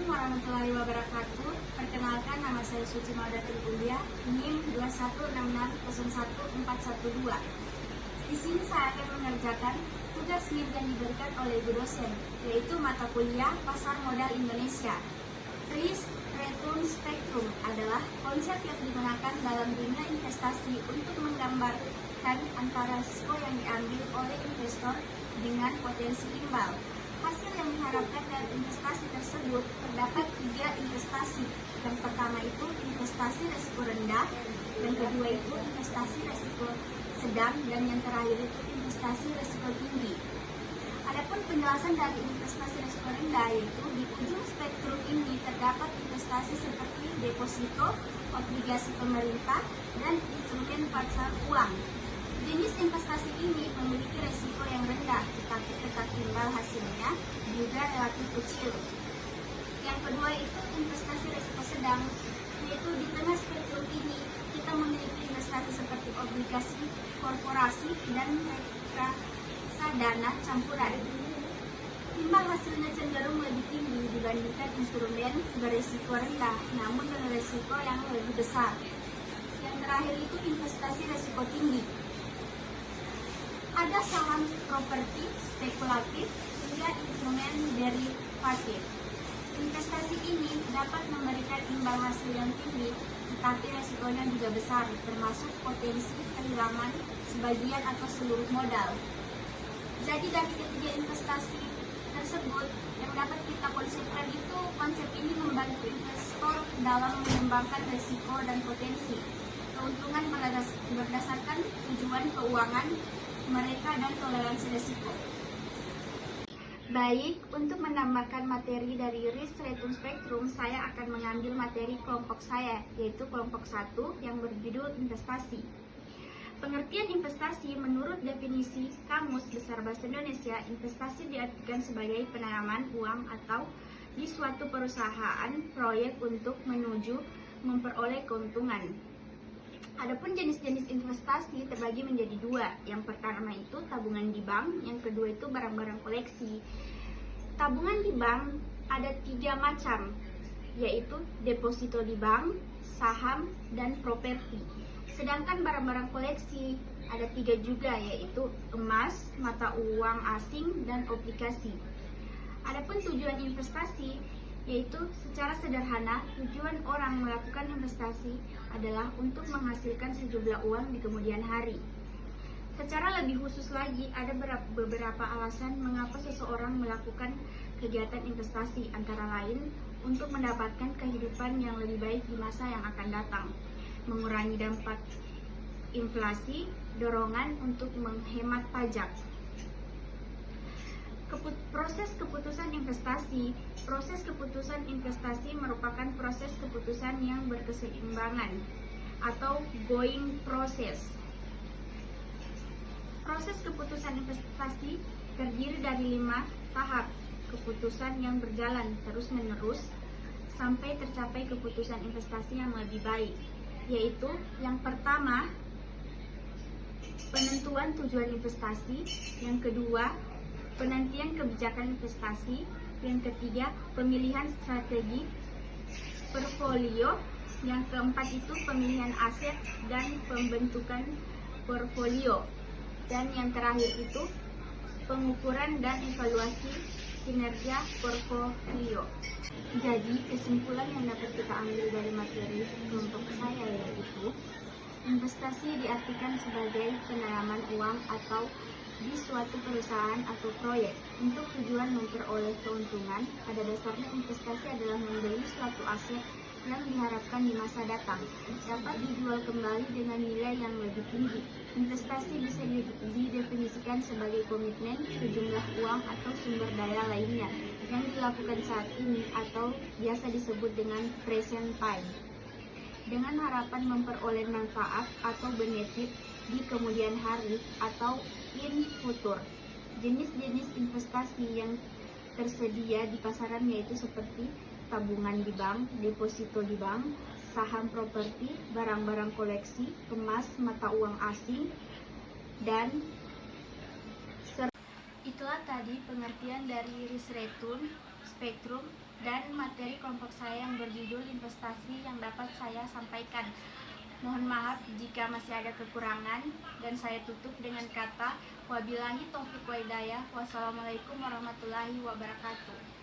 Assalamualaikum warahmatullahi wabarakatuh. Perkenalkan, nama saya Suci Maudatul Kuliah, NIM 216011412. Di sini saya akan mengerjakan tugas NIM yang diberikan oleh ibu dosen, yaitu mata kuliah Pasar Modal Indonesia. Risk, Return, Spectrum adalah konsep yang digunakan dalam dunia investasi untuk menggambarkan antara risiko yang diambil oleh investor dengan potensi imbal. Hasil yang diharapkan dari investasi tersebut terdapat 3 investasi. Yang pertama itu investasi risiko rendah, yang kedua itu investasi risiko sedang, dan yang terakhir itu investasi risiko tinggi. Adapun penjelasan dari investasi risiko rendah, yaitu di ujung spektrum ini terdapat investasi seperti deposito, obligasi pemerintah, dan instrumen pasar uang. Jenis investasi ini memiliki risiko yang rendah, tetapi tetap imbal hasilnya juga relatif kecil. Yang kedua itu investasi risiko sedang, yaitu di tengah spektrum ini kita memiliki investasi seperti obligasi korporasi dan reksadana campuran. Imbal hasilnya cenderung lebih tinggi dibandingkan instrumen berisiko rendah, namun dengan risiko yang lebih besar. Yang terakhir itu investasi risiko tinggi. Ada saham properti spekulatif hingga instrumen derivatif. Investasi ini dapat memberikan imbal hasil yang tinggi, tetapi resikonya juga besar, termasuk potensi kehilangan sebagian atau seluruh modal. Jadi dari ketiga investasi tersebut yang dapat kita konsepkan itu, konsep ini membantu investor dalam mengembangkan risiko dan potensi keuntungan berdasarkan tujuan keuangan mereka dan toleransi risiko. Baik, untuk menambahkan materi dari Risk Return Spectrum, saya akan mengambil materi kelompok saya, yaitu kelompok 1 yang berjudul investasi. Pengertian investasi menurut definisi Kamus Besar Bahasa Indonesia, investasi diartikan sebagai penanaman uang atau di suatu perusahaan proyek untuk menuju memperoleh keuntungan. Adapun jenis-jenis investasi terbagi menjadi 2. Yang pertama itu tabungan di bank, yang kedua itu barang-barang koleksi. Tabungan di bank ada 3 macam, yaitu deposito di bank, saham, dan properti. Sedangkan barang-barang koleksi ada 3 juga, yaitu emas, mata uang asing, dan obligasi. Adapun tujuan investasi, yaitu secara sederhana tujuan orang melakukan investasi adalah untuk menghasilkan sejumlah uang di kemudian hari. Secara lebih khusus lagi, ada beberapa alasan mengapa seseorang melakukan kegiatan investasi, antara lain untuk mendapatkan kehidupan yang lebih baik di masa yang akan datang, mengurangi dampak inflasi, dorongan untuk menghemat pajak. Proses keputusan investasi. Proses keputusan investasi merupakan proses keputusan yang berkeseimbangan atau going process. Proses keputusan investasi terdiri dari 5 tahap keputusan yang berjalan terus-menerus sampai tercapai keputusan investasi yang lebih baik, yaitu yang pertama, penentuan tujuan investasi, yang kedua, penantian kebijakan investasi, yang ketiga, pemilihan strategi portfolio, yang keempat itu pemilihan aset dan pembentukan portfolio, dan yang terakhir itu pengukuran dan evaluasi kinerja portfolio. Jadi kesimpulan yang dapat kita ambil dari materi kelompok saya yaitu investasi diartikan sebagai penanaman uang atau di suatu perusahaan atau proyek untuk tujuan memperoleh keuntungan. Pada dasarnya investasi adalah membeli suatu aset yang diharapkan di masa datang dapat dijual kembali dengan nilai yang lebih tinggi. Investasi bisa didefinisikan sebagai komitmen sejumlah uang atau sumber daya lainnya yang dilakukan saat ini atau biasa disebut dengan present time, dengan harapan memperoleh manfaat atau benefit di kemudian hari atau in future. Jenis-jenis investasi yang tersedia di pasaran yaitu seperti tabungan di bank, deposito di bank, saham properti, barang-barang koleksi, emas, mata uang asing, dan itulah tadi pengertian dari risk return spektrum, dan materi kelompok saya yang berjudul investasi yang dapat saya sampaikan. Mohon maaf jika masih ada kekurangan, dan saya tutup dengan kata wabillahi taufiq wa hidayah. Wassalamualaikum warahmatullahi wabarakatuh.